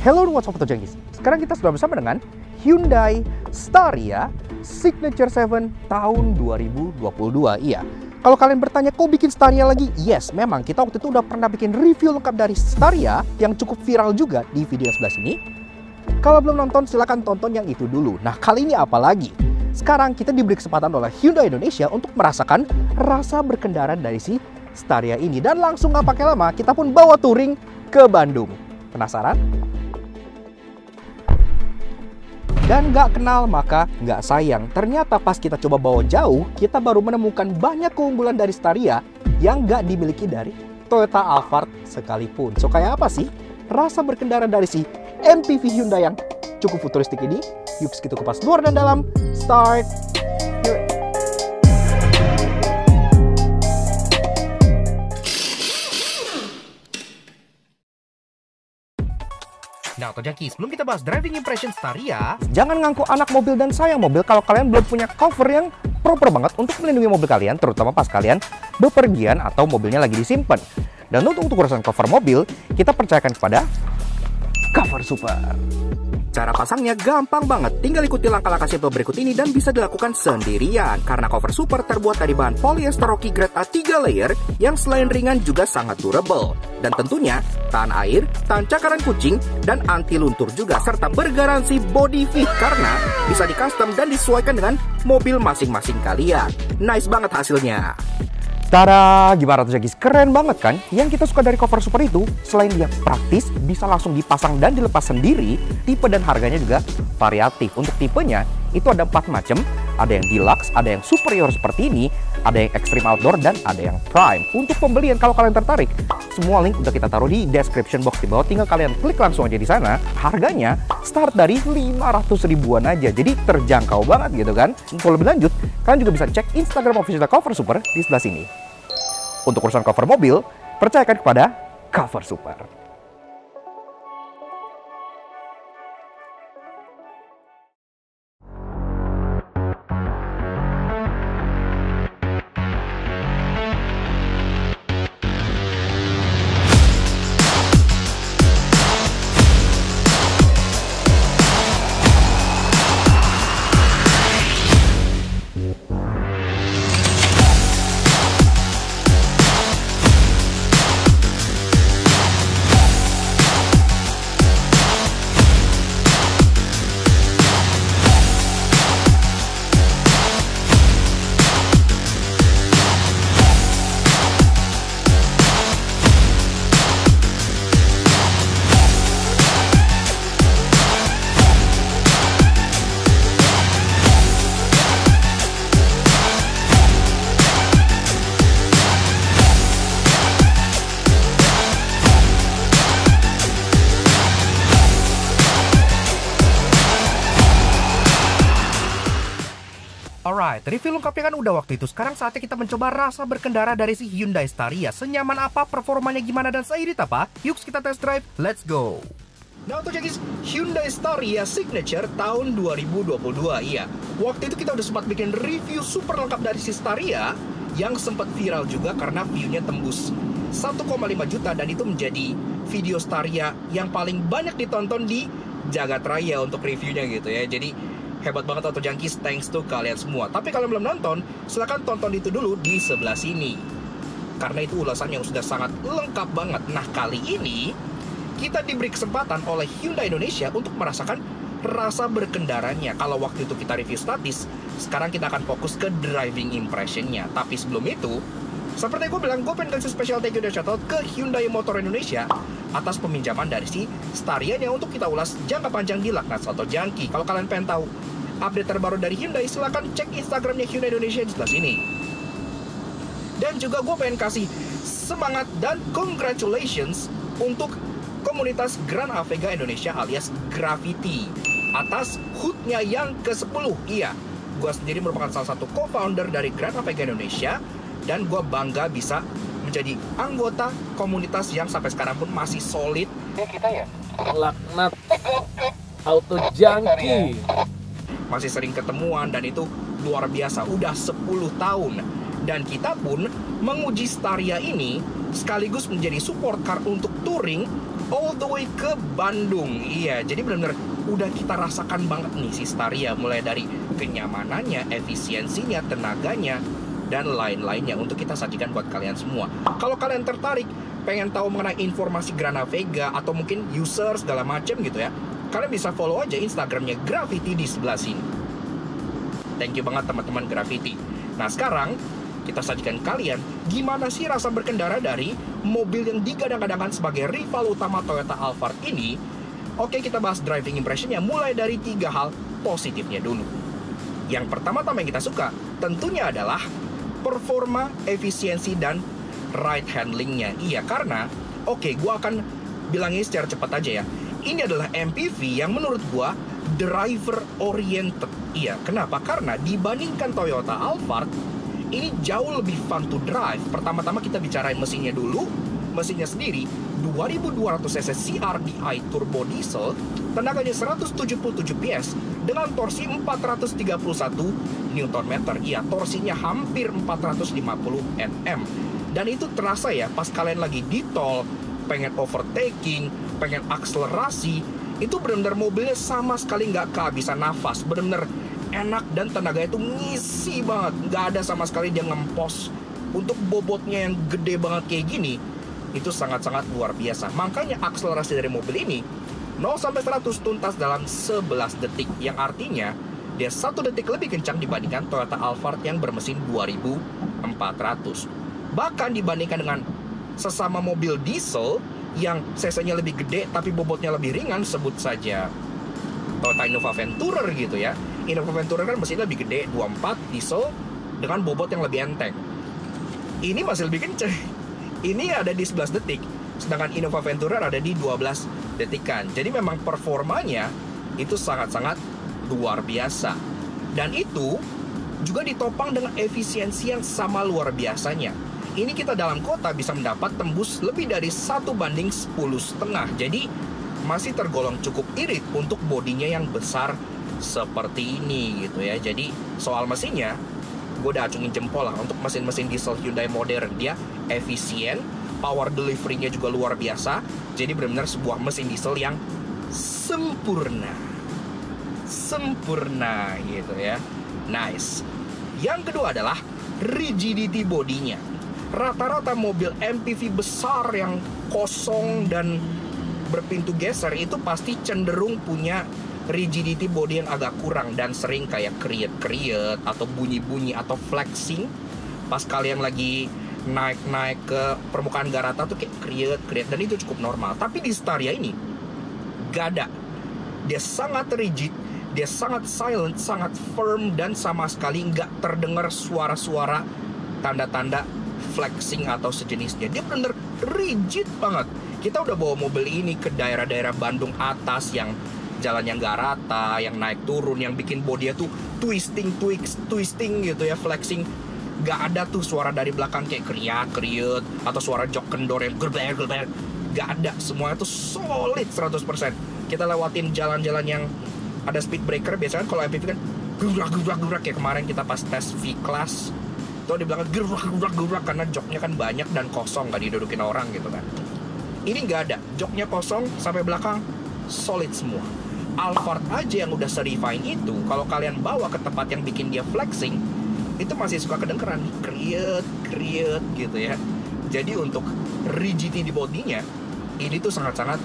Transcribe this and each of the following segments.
Hello, what's up, Jengis? Sekarang kita sudah bersama dengan Hyundai Staria Signature 7 tahun 2022. Iya, kalau kalian bertanya, kok bikin Staria lagi? Yes, memang kita waktu itu udah pernah bikin review lengkap dari Staria yang cukup viral juga di video yang sebelah sini. Kalau belum nonton, silahkan tonton yang itu dulu. Nah, kali ini apa lagi? Sekarang kita diberi kesempatan oleh Hyundai Indonesia untuk merasakan rasa berkendara dari si Staria ini. Dan langsung gak pakai lama, kita pun bawa touring ke Bandung. Penasaran? Dan gak kenal maka gak sayang. Ternyata pas kita coba bawa jauh, kita baru menemukan banyak keunggulan dari Staria yang gak dimiliki dari Toyota Alphard sekalipun. So kayak apa sih rasa berkendara dari si MPV Hyundai yang cukup futuristik ini? Yuk kita kupas luar dan dalam. Start! Nah, Tojaki, sebelum kita bahas driving impression Staria, jangan ngaku anak mobil dan sayang mobil kalau kalian belum punya cover yang proper banget untuk melindungi mobil kalian, terutama pas kalian bepergian atau mobilnya lagi disimpan. Dan untuk urusan cover mobil, kita percayakan kepada Cover Super. Cara pasangnya gampang banget, tinggal ikuti langkah-langkah simple berikut ini dan bisa dilakukan sendirian. Karena Cover Super terbuat dari bahan polyester Rocky grade A 3 layer yang selain ringan juga sangat durable. Dan tentunya tahan air, tahan cakaran kucing, dan anti luntur juga, serta bergaransi body fit karena bisa di custom dan disesuaikan dengan mobil masing-masing kalian. Nice banget hasilnya. Tada, gimana tuh guys? Keren banget kan? Yang kita suka dari Cover Super itu, selain dia praktis, bisa langsung dipasang dan dilepas sendiri, tipe dan harganya juga variatif. Untuk tipenya, itu ada 4 macam. Ada yang deluxe, ada yang superior seperti ini, ada yang extreme outdoor, dan ada yang prime. Untuk pembelian, kalau kalian tertarik, semua link udah kita taruh di description box di bawah. Tinggal kalian klik langsung aja di sana. Harganya start dari 500 ribuan aja. Jadi terjangkau banget gitu kan. Untuk lebih lanjut, kalian juga bisa cek Instagram official Cover Super di sebelah sini. Untuk urusan cover mobil, percayakan kepada Cover Super. Alright, review lengkapnya kan udah waktu itu. Sekarang saatnya kita mencoba rasa berkendara dari si Hyundai Staria. Senyaman apa, performanya gimana, dan seirit apa? Yuk kita test drive, let's go! Nah untuk guys, Hyundai Staria Signature tahun 2022. Iya, waktu itu kita udah sempat bikin review super lengkap dari si Staria yang sempat viral juga karena view-nya tembus 1,5 juta. Dan itu menjadi video Staria yang paling banyak ditonton di jagat raya untuk reviewnya gitu ya. Jadi hebat banget Auto Junkies, thanks to kalian semua. Tapi kalau belum nonton, silahkan tonton itu dulu di sebelah sini. Karena itu ulasannya sudah sangat lengkap banget. Nah kali ini, kita diberi kesempatan oleh Hyundai Indonesia untuk merasakan rasa berkendaranya. Kalau waktu itu kita review statis, sekarang kita akan fokus ke driving impressionnya. Tapi sebelum itu, seperti gue bilang, gue pengen kasih special thank you dan shoutout ke Hyundai Motor Indonesia atas peminjaman dari si Staria-nya untuk kita ulas jangka panjang di Laknats Auto Junkie. Kalau kalian pengen tahu update terbaru dari Hyundai, silahkan cek Instagramnya Hyundai Indonesia di sebelah sini. Dan juga gue pengen kasih semangat dan congratulations untuk komunitas Grand Avega Indonesia alias Gravity atas HUT-nya yang ke-10. Iya, gue sendiri merupakan salah satu co-founder dari Grand Avega Indonesia, dan gue bangga bisa menjadi anggota komunitas yang sampai sekarang pun masih solid. Ya kita ya, Laknats Auto Junkie. Masih sering ketemuan dan itu luar biasa, udah 10 tahun. Dan kita pun menguji Staria ini sekaligus menjadi support car untuk touring all the way ke Bandung. Iya, jadi benar-benar udah kita rasakan banget nih si Staria, mulai dari kenyamanannya, efisiensinya, tenaganya, dan lain-lainnya untuk kita sajikan buat kalian semua. Kalau kalian tertarik, pengen tahu mengenai informasi Grana Vega atau mungkin user segala macam gitu ya, kalian bisa follow aja Instagramnya Gravity di sebelah sini. Thank you banget teman-teman Gravity. Nah sekarang kita sajikan kalian gimana sih rasa berkendara dari mobil yang digadang-gadangkan sebagai rival utama Toyota Alphard ini. Oke, kita bahas driving impressionnya mulai dari 3 hal positifnya dulu. Yang pertama-tama yang kita suka tentunya adalah performa, efisiensi, dan ride handlingnya. Iya, karena oke, gua akan bilangnya secara cepat aja ya. Ini adalah MPV yang menurut gua driver oriented. Iya, kenapa? Karena dibandingkan Toyota Alphard, ini jauh lebih fun to drive. Pertama-tama kita bicarain mesinnya dulu. Mesinnya sendiri 2200 cc CRDI turbo diesel, tenaganya 177 PS dengan torsi 431 Nm. Iya, torsinya hampir 450 Nm. Dan itu terasa ya pas kalian lagi di tol, pengen overtaking, pengen akselerasi, itu benar-benar mobilnya sama sekali nggak kehabisan nafas. Benar-benar enak dan tenaganya itu ngisi banget, nggak ada sama sekali dia ngempos. Untuk bobotnya yang gede banget kayak gini, itu sangat-sangat luar biasa. Makanya akselerasi dari mobil ini 0-100 tuntas dalam 11 detik, yang artinya dia 1 detik lebih kencang dibandingkan Toyota Alphard yang bermesin 2400. Bahkan dibandingkan dengan sesama mobil diesel yang cc-nya lebih gede tapi bobotnya lebih ringan, sebut saja Toyota Innova Venturer gitu ya. Innova Venturer kan mesinnya lebih gede, 24 diesel dengan bobot yang lebih enteng. Ini masih lebih kenceng. Ini ada di 11 detik, sedangkan Innova Venturer ada di 12 detikan. Jadi memang performanya itu sangat-sangat luar biasa. Dan itu juga ditopang dengan efisiensi yang sama luar biasanya. Ini kita dalam kota bisa mendapat tembus lebih dari 1:10,5. Jadi masih tergolong cukup irit untuk bodinya yang besar seperti ini gitu ya. Jadi soal mesinnya, gue udah acungin jempol lah untuk mesin-mesin diesel Hyundai modern. Dia efisien, power delivery-nya juga luar biasa. Jadi benar-benar sebuah mesin diesel yang sempurna gitu ya. Nice. Yang kedua adalah rigidity bodinya. Rata-rata mobil MPV besar yang kosong dan berpintu geser itu pasti cenderung punya rigidity body yang agak kurang dan sering kayak kriet-kriet atau bunyi-bunyi atau flexing pas kalian lagi naik-naik ke permukaan garata tuh kayak kriet-kriet, dan itu cukup normal. Tapi di Staria ini gak ada. Dia sangat rigid, dia sangat silent, sangat firm, dan sama sekali nggak terdengar suara-suara tanda-tanda flexing atau sejenisnya. Dia bener rigid banget. Kita udah bawa mobil ini ke daerah-daerah Bandung atas yang jalannya nggak rata, yang naik turun, yang bikin bodinya tuh twisting gitu ya, flexing. Nggak ada tuh suara dari belakang kayak kriat-kriut atau suara jok kendor yang gerber. Nggak ada, semuanya tuh solid 100%. Kita lewatin jalan-jalan yang ada speed breaker, biasanya kalau MPV kan gerak kayak kemarin kita pas tes V-Class tuh di belakang gerak karena joknya kan banyak dan kosong, nggak didudukin orang gitu kan. Ini nggak ada, joknya kosong sampai belakang solid semua. Alphard aja yang udah serifine itu, kalau kalian bawa ke tempat yang bikin dia flexing, itu masih suka kedengeran kriet gitu ya. Jadi untuk rigidity di bodinya ini tuh sangat-sangat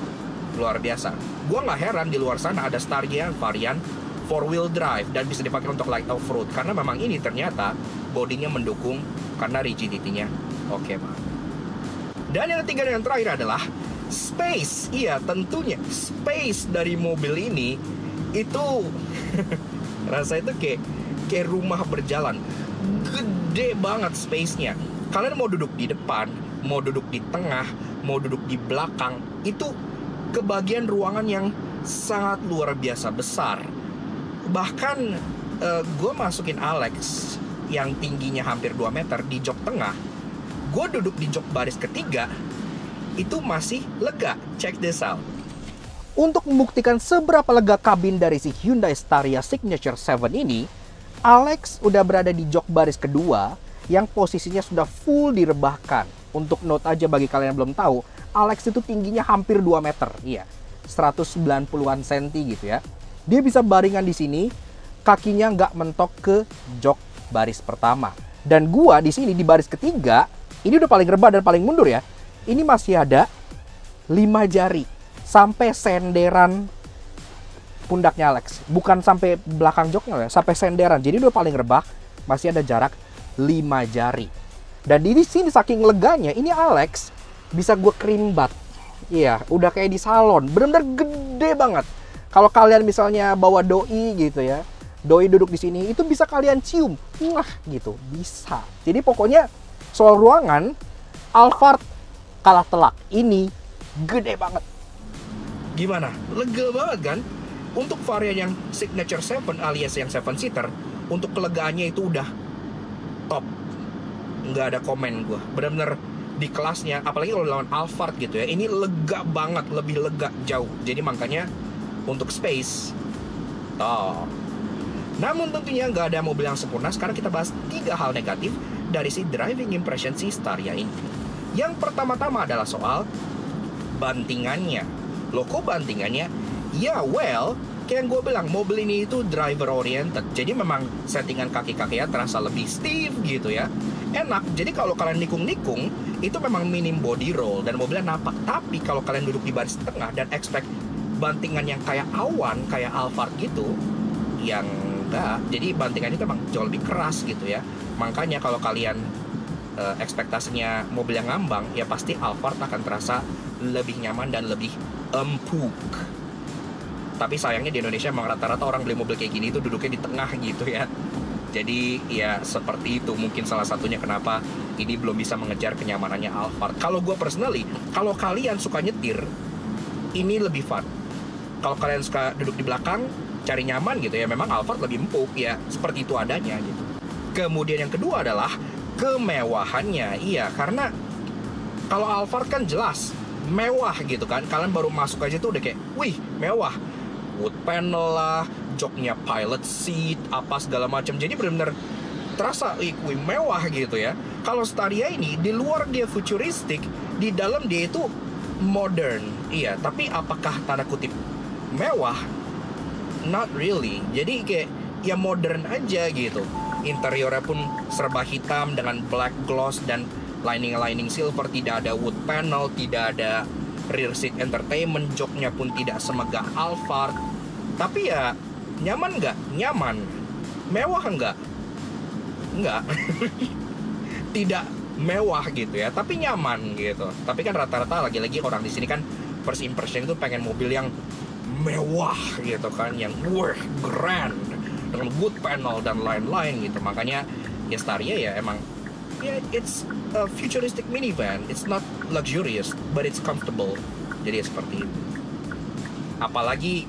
luar biasa. Gua nggak heran di luar sana ada Staria varian 4-wheel drive dan bisa dipakai untuk light off-road, karena memang ini ternyata bodinya mendukung karena rigidity-nya oke banget. Dan yang ketiga dan yang terakhir adalah space. Iya, tentunya space dari mobil ini itu rasa itu kayak rumah berjalan. Gede banget space-nya. Kalian mau duduk di depan, mau duduk di tengah, mau duduk di belakang, itu kebagian ruangan yang sangat luar biasa besar. Bahkan gue masukin Alex yang tingginya hampir 2 meter di jok tengah, gue duduk di jok baris ketiga, itu masih lega. Check this out. Untuk membuktikan seberapa lega kabin dari si Hyundai Staria Signature 7 ini, Alex udah berada di jok baris kedua yang posisinya sudah full direbahkan. Untuk note aja bagi kalian yang belum tahu, Alex itu tingginya hampir 2 meter. Iya, 190-an senti gitu ya. Dia bisa baringan di sini, kakinya nggak mentok ke jok baris pertama. Dan gua di sini di baris ketiga, ini udah paling rebah dan paling mundur ya. Ini masih ada 5 jari sampai senderan pundaknya Alex. Bukan sampai belakang joknya ya, sampai senderan. Jadi udah paling rebah, masih ada jarak 5 jari. Dan di sini saking leganya, ini Alex bisa gue kerimbat. Iya, udah kayak di salon. Bener-bener gede banget. Kalau kalian misalnya bawa doi gitu ya, doi duduk di sini, itu bisa kalian cium. Wah, gitu. Bisa. Jadi pokoknya soal ruangan, Alphard kalah telak. Ini gede banget. Gimana? Lega banget kan? Untuk varian yang Signature 7 alias yang 7-seater, untuk kelegaannya itu udah top. Nggak ada komen gue. Bener-bener di kelasnya, apalagi kalau lawan Alphard gitu ya, ini lega banget, lebih lega jauh. Jadi makanya untuk space top. Namun tentunya nggak ada mobil yang sempurna. Sekarang kita bahas 3 hal negatif dari si driving impression si Staria ini. Yang pertama-tama adalah soal bantingannya. Loh, kok bantingannya? Ya, well, kayak yang gue bilang, mobil ini itu driver oriented. Jadi memang settingan kaki-kakinya terasa lebih stiff gitu ya. Enak. Jadi kalau kalian nikung-nikung, itu memang minim body roll dan mobilnya napak. Tapi kalau kalian duduk di baris tengah dan expect bantingan yang kayak awan, kayak Alphard gitu, yang enggak. Jadi bantingannya itu memang jauh lebih keras gitu ya. Makanya kalau kalian ekspektasinya mobil yang ngambang, ya pasti Alphard akan terasa lebih nyaman dan lebih empuk. Tapi sayangnya di Indonesia memang rata-rata orang beli mobil kayak gini itu duduknya di tengah gitu ya. Jadi ya seperti itu mungkin salah satunya kenapa ini belum bisa mengejar kenyamanannya Alphard. Kalau gue personally, kalau kalian suka nyetir, ini lebih fun. Kalau kalian suka duduk di belakang, cari nyaman gitu ya, memang Alphard lebih empuk ya, seperti itu adanya gitu. Kemudian yang kedua adalah kemewahannya. Iya, karena kalau Alphard kan jelas mewah gitu kan. Kalian baru masuk aja tuh udah kayak, wih, mewah. Wood panel lah, joknya pilot seat, apa segala macam. Jadi benar-benar terasa wih, mewah gitu ya. Kalau Staria ini di luar dia futuristik, di dalam dia itu modern. Iya, tapi apakah tanda kutip mewah? Not really. Jadi kayak ya modern aja gitu. Interiornya pun serba hitam dengan black gloss dan lining silver, tidak ada wood panel, tidak ada rear seat entertainment, joknya pun tidak semegah Alphard. Tapi ya nyaman nggak? Nyaman. Mewah nggak? Nggak. Tidak mewah gitu ya, tapi nyaman gitu. Tapi kan rata-rata lagi-lagi orang di sini kan first impression itu pengen mobil yang mewah gitu kan, yang grand dengan wood panel dan lain-lain gitu. Makanya ya Staria ya emang ya it's a futuristic minivan. It's not luxurious, but it's comfortable. Jadi ya seperti itu. Apalagi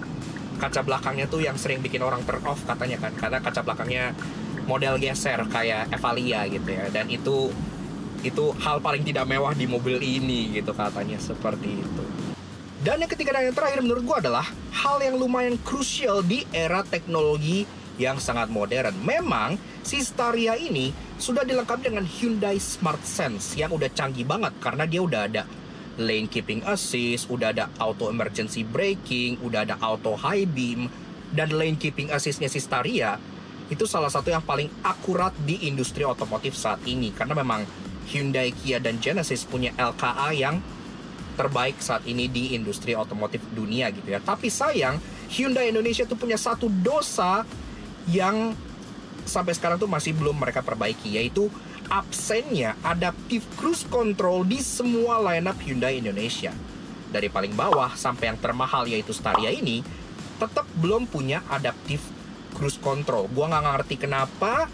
kaca belakangnya tuh yang sering bikin orang turn off katanya kan, karena kaca belakangnya model geser kayak Evalia gitu ya. Dan itu hal paling tidak mewah di mobil ini gitu katanya, seperti itu. Dan yang ketiga dan yang terakhir menurut gua adalah hal yang lumayan krusial di era teknologi yang sangat modern. Memang si Staria ini sudah dilengkapi dengan Hyundai Smart Sense yang udah canggih banget karena dia udah ada lane keeping assist, udah ada auto emergency braking, udah ada auto high beam, dan lane keeping assistnya si Staria itu salah satu yang paling akurat di industri otomotif saat ini karena memang Hyundai, Kia, dan Genesis punya LKA yang terbaik saat ini di industri otomotif dunia gitu ya. Tapi sayang Hyundai Indonesia tuh punya satu dosa yang sampai sekarang tuh masih belum mereka perbaiki, yaitu absennya adaptive cruise control di semua lineup Hyundai Indonesia. Dari paling bawah sampai yang termahal yaitu Staria ini tetap belum punya adaptive cruise control. Gua nggak ngerti kenapa,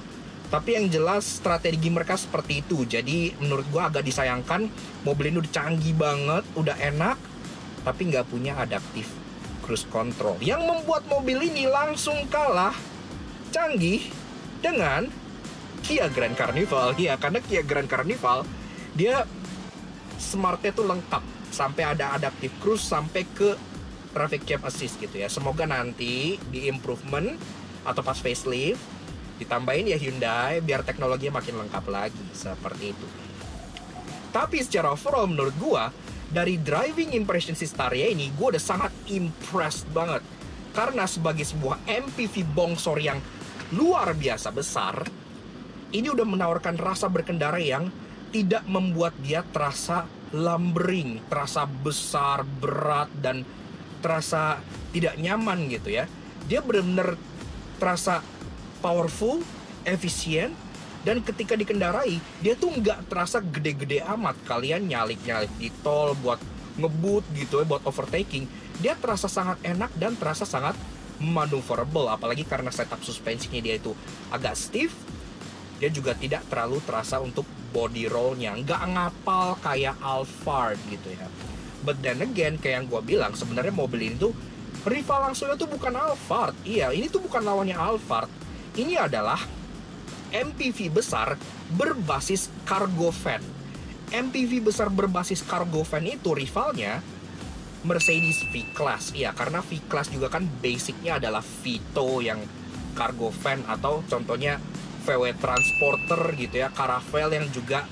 tapi yang jelas strategi mereka seperti itu. Jadi menurut gua agak disayangkan, mobil ini udah canggih banget, udah enak, tapi nggak punya adaptive cruise control, yang membuat mobil ini langsung kalah canggih dengan Kia Grand Carnival. Ya, karena Kia Grand Carnival dia smartnya tuh lengkap, sampai ada adaptive cruise, sampai ke traffic jam assist gitu ya. Semoga nanti di improvement atau pas facelift ditambahin ya Hyundai biar teknologinya makin lengkap lagi, seperti itu. Tapi secara overall menurut gua, dari driving impression si Staria ini, gua udah sangat impressed banget. Karena sebagai sebuah MPV bongsor yang luar biasa besar, ini udah menawarkan rasa berkendara yang tidak membuat dia terasa lumbering, terasa besar, berat, dan terasa tidak nyaman gitu ya. Dia benar-benar terasa powerful, efisien, dan ketika dikendarai, dia tuh nggak terasa gede-gede amat. Kalian nyalik-nyalik di tol buat ngebut gitu ya, buat overtaking, dia terasa sangat enak dan terasa sangat maneuverable. Apalagi karena setup suspensinya dia itu agak stiff, dia juga tidak terlalu terasa untuk body rollnya, nggak ngapal kayak Alphard gitu ya. But then again, kayak yang gue bilang, sebenarnya mobil ini tuh rival langsungnya tuh bukan Alphard. Iya, ini tuh bukan lawannya Alphard. Ini adalah MPV besar berbasis cargo van. MPV besar berbasis cargo van itu rivalnya Mercedes V-Class. Iya, karena V-Class juga kan basicnya adalah Vito yang cargo van, atau contohnya VW Transporter gitu ya, Caravelle yang juga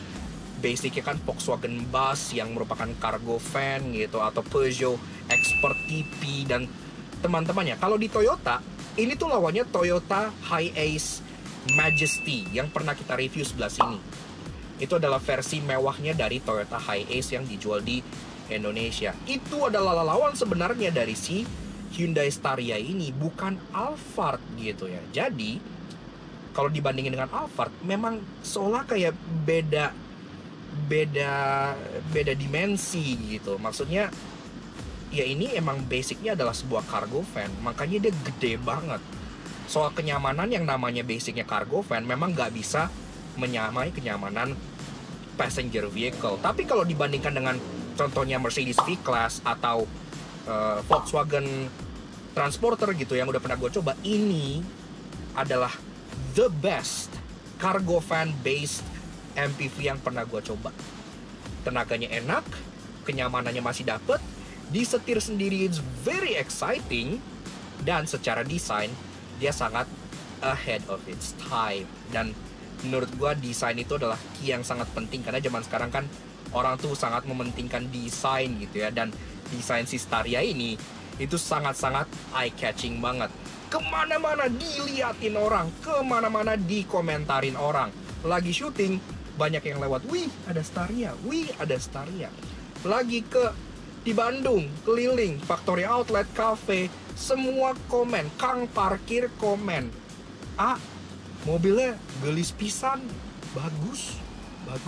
basicnya kan Volkswagen Bus yang merupakan cargo van gitu, atau Peugeot Expert TP dan teman-temannya. Kalau di Toyota, ini tuh lawannya Toyota Hiace Majesty yang pernah kita review sebelah sini. Itu adalah versi mewahnya dari Toyota Hiace yang dijual di Indonesia. Itu adalah lawan sebenarnya dari si Hyundai Staria ini, bukan Alphard gitu ya. Jadi kalau dibandingin dengan Alphard, memang seolah kayak beda dimensi gitu. Maksudnya ya ini emang basicnya adalah sebuah cargo van, makanya dia gede banget. Soal kenyamanan, yang namanya basicnya cargo van memang nggak bisa menyamai kenyamanan passenger vehicle. Tapi kalau dibandingkan dengan contohnya Mercedes V-Class atau Volkswagen Transporter gitu yang udah pernah gue coba, ini adalah the best cargo van based MPV yang pernah gue coba. Tenaganya enak, kenyamanannya masih dapet, disetir sendiri it's very exciting, dan secara desain dia sangat ahead of its time. Dan menurut gue desain itu adalah key yang sangat penting, karena zaman sekarang kan orang tuh sangat mementingkan desain gitu ya. Dan desain si Staria ini itu sangat-sangat eye-catching banget. Kemana-mana diliatin orang, kemana-mana dikomentarin orang. Lagi syuting, banyak yang lewat, wih ada Staria, wih ada Staria. Lagi di Bandung, keliling, Factory Outlet, Cafe, semua komen, kang parkir komen, mobilnya gelis pisan, bagus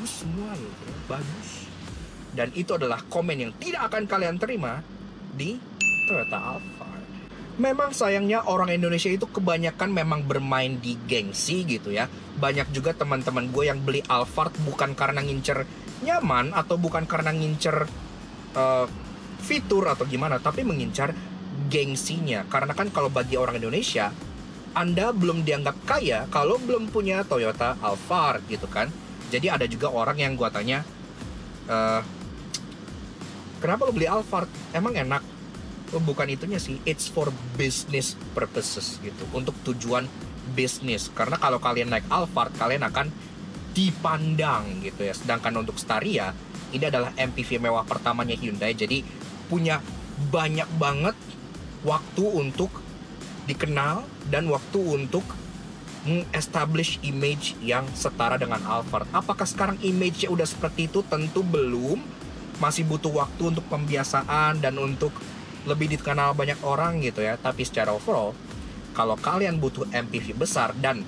semua gitu ya, bagus. Dan itu adalah komen yang tidak akan kalian terima di Toyota Alphard. Memang sayangnya orang Indonesia itu kebanyakan memang bermain di gengsi gitu ya. Banyak juga teman-teman gue yang beli Alphard bukan karena ngincer nyaman atau bukan karena ngincer fitur atau gimana, tapi mengincar gengsinya. Karena kan kalau bagi orang Indonesia, Anda belum dianggap kaya kalau belum punya Toyota Alphard gitu kan. Jadi ada juga orang yang gue tanya, kenapa lo beli Alphard? Emang enak? Bukan itunya sih, it's for business purposes gitu, untuk tujuan bisnis. Karena kalau kalian naik Alphard, kalian akan dipandang gitu ya. Sedangkan untuk Staria, ini adalah MPV mewah pertamanya Hyundai, jadi punya banyak banget waktu untuk dikenal dan waktu untuk establish image yang setara dengan Alphard. Apakah sekarang image-nya udah seperti itu? Tentu belum. Masih butuh waktu untuk pembiasaan dan untuk lebih dikenal banyak orang gitu ya. Tapi secara overall, kalau kalian butuh MPV besar, dan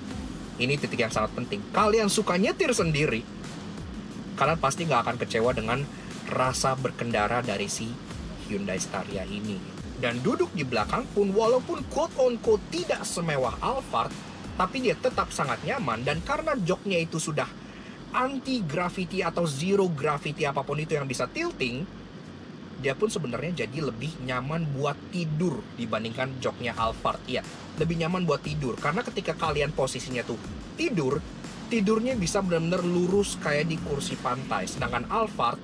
ini titik yang sangat penting, kalian suka nyetir sendiri, kalian pasti nggak akan kecewa dengan rasa berkendara dari si Hyundai Staria ini. Dan duduk di belakang pun, walaupun quote on quote tidak semewah Alphard, tapi dia tetap sangat nyaman. Dan karena joknya itu sudah anti gravity atau zero gravity, apapun itu yang bisa tilting, dia pun sebenarnya jadi lebih nyaman buat tidur dibandingkan joknya Alphard. Iya, lebih nyaman buat tidur. Karena ketika kalian posisinya tuh tidurnya bisa benar-benar lurus kayak di kursi pantai. Sedangkan Alphard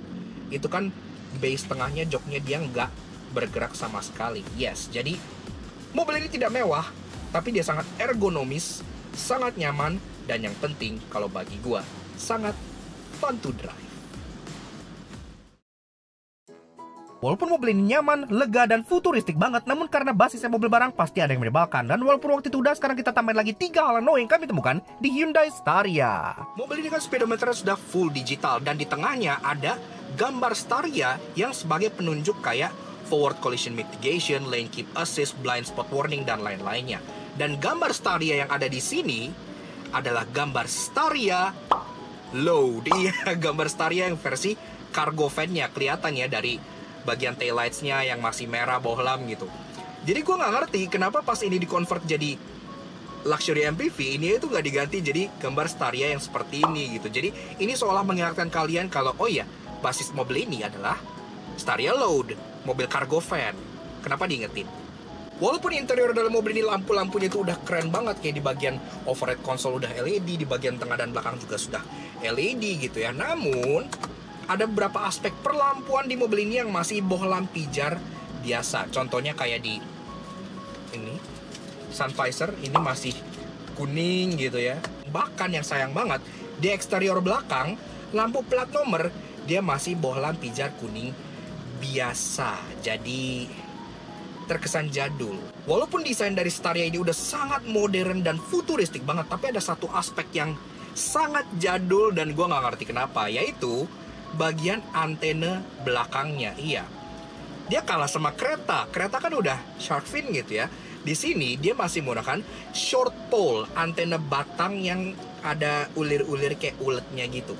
itu kan base tengahnya, joknya dia nggak bergerak sama sekali. Yes, jadi mobil ini tidak mewah, tapi dia sangat ergonomis, sangat nyaman, dan yang penting kalau bagi gua, sangat fun to drive. Walaupun mobil ini nyaman, lega, dan futuristik banget, namun karena basisnya mobil barang pasti ada yang menyebalkan. Dan walaupun waktu itu udah, sekarang kita tambahin lagi 3 hal annoying yang kami temukan di Hyundai Staria. Mobil ini kan speedometernya sudah full digital, dan di tengahnya ada gambar Staria yang sebagai penunjuk kayak forward collision mitigation, lane keep assist, blind spot warning, dan lain-lainnya. Dan gambar Staria yang ada di sini adalah gambar Staria Load. Iya, gambar Staria yang versi cargo van-nya, kelihatannya dari bagian taillights-nya yang masih merah bohlam gitu. Jadi gue nggak ngerti kenapa pas ini di-convert jadi luxury MPV, ini itu nggak diganti jadi gambar Staria yang seperti ini gitu. Jadi ini seolah mengingatkan kalian kalau oh ya, basis mobil ini adalah Staria Load, mobil cargo van. Kenapa diingetin? Walaupun interior dalam mobil ini lampu-lampunya itu udah keren banget, kayak di bagian overhead console udah LED, di bagian tengah dan belakang juga sudah LED gitu ya. Namun ada beberapa aspek perlampuan di mobil ini yang masih bohlam pijar biasa. Contohnya kayak di ini sun visor ini masih kuning gitu ya. Bahkan yang sayang banget, di eksterior belakang lampu plat nomor dia masih bohlam pijar kuning biasa. Jadi terkesan jadul. Walaupun desain dari Staria ini udah sangat modern dan futuristik banget, tapi ada satu aspek yang sangat jadul dan gue nggak ngerti kenapa, yaitu bagian antena belakangnya. Iya, dia kalah sama kereta. Kereta kan udah shark fin gitu ya. Di sini dia masih menggunakan short pole, antena batang yang ada ulir-ulir kayak uletnya gitu.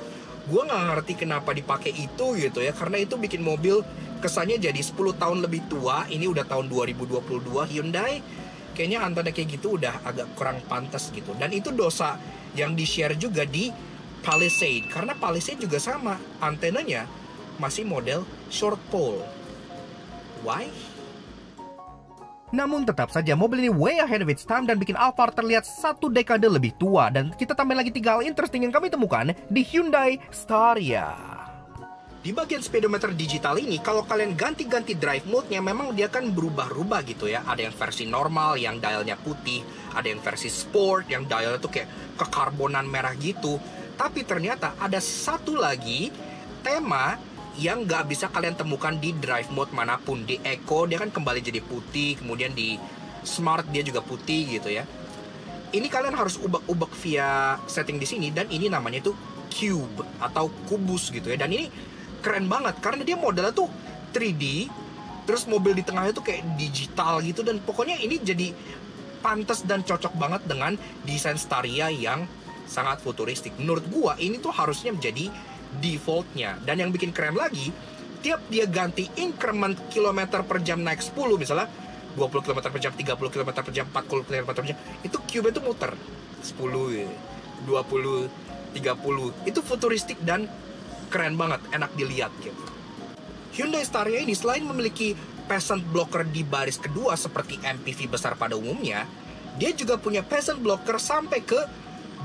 Gue nggak ngerti kenapa dipakai itu gitu ya, karena itu bikin mobil kesannya jadi 10 tahun lebih tua. Ini udah tahun 2022 Hyundai, kayaknya antena kayak gitu udah agak kurang pantas gitu. Dan itu dosa yang di-share juga di Palisade, karena Palisade juga sama, antenanya masih model short pole. Why? Namun tetap saja mobil ini way ahead of its time dan bikin Alphard terlihat 1 dekade lebih tua. Dan kita tambah lagi 3 hal interesting yang kami temukan di Hyundai Staria. Di bagian speedometer digital ini, kalau kalian ganti-ganti drive mode-nya, memang dia kan berubah-ubah gitu ya. Ada yang versi normal yang dialnya putih, ada yang versi sport yang dialnya tuh kayak kekarbonan merah gitu. Tapi ternyata ada satu lagi tema yang nggak bisa kalian temukan di drive mode manapun. Di Eco dia kan kembali jadi putih, kemudian di Smart dia juga putih gitu ya. Ini kalian harus ubek-ubek via setting di sini, dan ini namanya tuh cube atau kubus gitu ya. Dan ini keren banget karena dia modelnya tuh 3D, terus mobil di tengahnya tuh kayak digital gitu, dan pokoknya ini jadi pantas dan cocok banget dengan desain Staria yang sangat futuristik. Menurut gua ini tuh harusnya menjadi defaultnya. Dan yang bikin keren lagi, tiap dia ganti increment kilometer per jam naik 10, misalnya 20 km per jam, 30 km per jam, 40 km per jam, itu cube itu muter 10, 20, 30. Itu futuristik dan keren banget, enak dilihat gitu. Hyundai Staria ini selain memiliki passant blocker di baris kedua seperti MPV besar pada umumnya, dia juga punya passant blocker sampai ke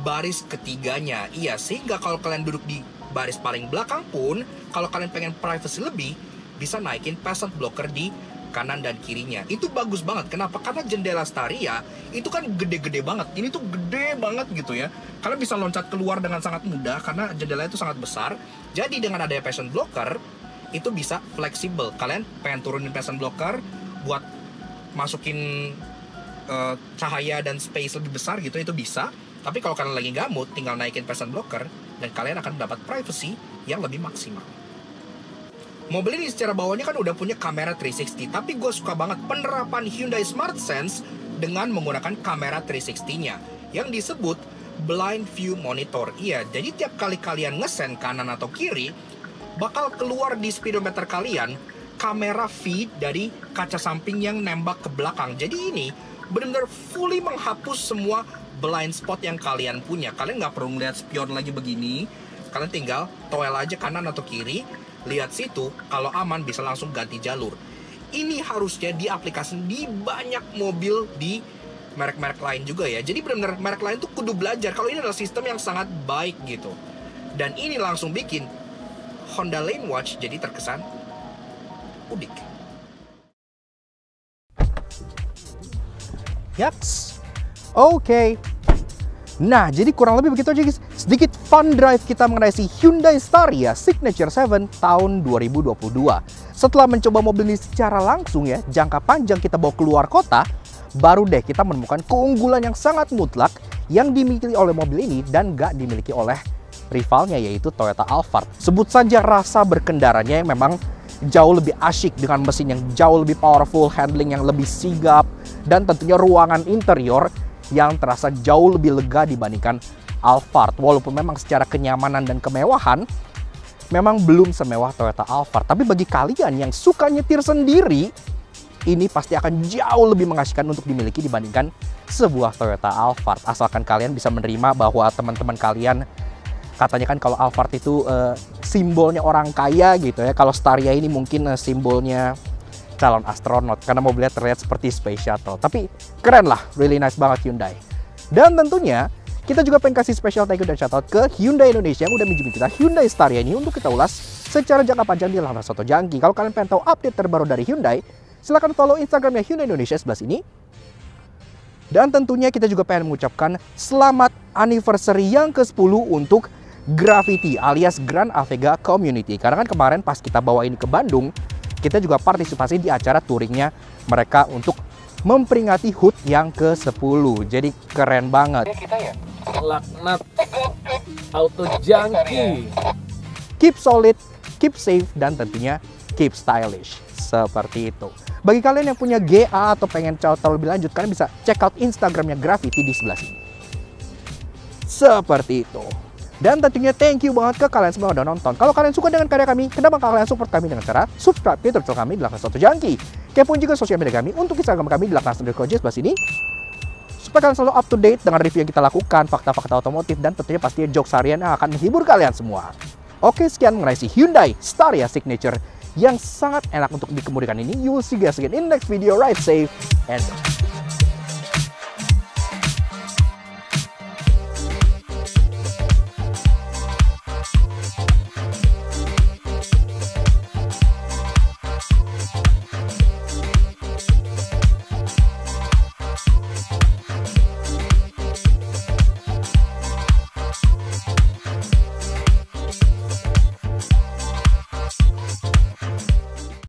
baris ketiganya. Iya, sehingga kalau kalian duduk di baris paling belakang pun, kalau kalian pengen privacy lebih, bisa naikin passant blocker di kanan dan kirinya. Itu bagus banget. Kenapa? Karena jendela Staria itu kan gede-gede banget. Ini tuh gede banget gitu ya. Kalian bisa loncat keluar dengan sangat mudah karena jendela itu sangat besar. Jadi dengan adanya passant blocker, itu bisa fleksibel. Kalian pengen turunin passant blocker buat masukin cahaya dan space lebih besar gitu, itu bisa. Tapi kalau kalian lagi nggak mood, tinggal naikin passant blocker dan kalian akan mendapat privacy yang lebih maksimal. Mobil ini secara bawahnya kan udah punya kamera 360, tapi gue suka banget penerapan Hyundai Smart Sense dengan menggunakan kamera 360-nya yang disebut blind view monitor. Iya, jadi tiap kali kalian ngesen kanan atau kiri, bakal keluar di speedometer kalian kamera feed dari kaca samping yang nembak ke belakang. Jadi ini benar-benar fully menghapus semua blind spot yang kalian punya. Kalian nggak perlu ngeliat spion lagi begini. Kalian tinggal toel aja kanan atau kiri, lihat situ, kalau aman bisa langsung ganti jalur. Ini harusnya diaplikasikan di banyak mobil di merek-merek lain juga ya. Jadi benar-benar merek lain tuh kudu belajar kalau ini adalah sistem yang sangat baik gitu. Dan ini langsung bikin Honda Lane Watch jadi terkesan unik. Yaks. Oke. Nah, jadi kurang lebih begitu aja guys. Sedikit fun drive kita mengenai si Hyundai Staria Signature 7 tahun 2022. Setelah mencoba mobil ini secara langsung ya, jangka panjang kita bawa keluar kota, baru deh kita menemukan keunggulan yang sangat mutlak yang dimiliki oleh mobil ini dan gak dimiliki oleh rivalnya, yaitu Toyota Alphard. Sebut saja rasa berkendaranya yang memang jauh lebih asyik dengan mesin yang jauh lebih powerful, handling yang lebih sigap, dan tentunya ruangan interior yang terasa jauh lebih lega dibandingkan Alphard. Walaupun memang secara kenyamanan dan kemewahan memang belum semewah Toyota Alphard, tapi bagi kalian yang suka nyetir sendiri, ini pasti akan jauh lebih mengasihkan untuk dimiliki dibandingkan sebuah Toyota Alphard. Asalkan kalian bisa menerima bahwa teman-teman kalian, katanya kan kalau Alphard itu simbolnya orang kaya gitu ya. Kalau Staria ini mungkin simbolnya calon astronot, karena mobilnya terlihat seperti space shuttle. Tapi keren lah, really nice banget Hyundai. Dan tentunya kita juga pengen kasih special thank you dan shoutout ke Hyundai Indonesia yang udah minjemin kita Hyundai Staria ini untuk kita ulas secara jangka panjang di Lantas Oto Jangki. Kalau kalian pengen tahu update terbaru dari Hyundai, silahkan follow Instagramnya Hyundai Indonesia sebelah sini. Dan tentunya kita juga pengen mengucapkan selamat anniversary yang ke-10 untuk Gravity alias Grand Avega Community. Karena kan kemarin pas kita bawa ini ke Bandung, kita juga partisipasi di acara touringnya mereka untuk memperingati HUT yang ke-10. Jadi keren banget. Laknat Auto Jangki. Keep solid, keep safe, dan tentunya keep stylish. Seperti itu. Bagi kalian yang punya GA atau pengen tahu lebih lanjut, kalian bisa check out Instagramnya Gravity di sebelah sini. Seperti itu. Dan tentunya thank you banget ke kalian semua yang udah nonton. Kalau kalian suka dengan karya kami, kenapa kalian support kami dengan cara subscribe ke YouTube channel kami di Lantas Oto Jangki. Kepoin juga sosial media kami untuk Instagram kami di Lantas_J sebelah sini. Supaya kalian selalu up to date dengan review yang kita lakukan, fakta-fakta otomotif, dan tentunya pastinya jokes harian yang akan menghibur kalian semua. Oke, sekian mengenai si Hyundai Staria Signature yang sangat enak untuk dikemudikan ini. You will see you guys again in next video. Ride safe and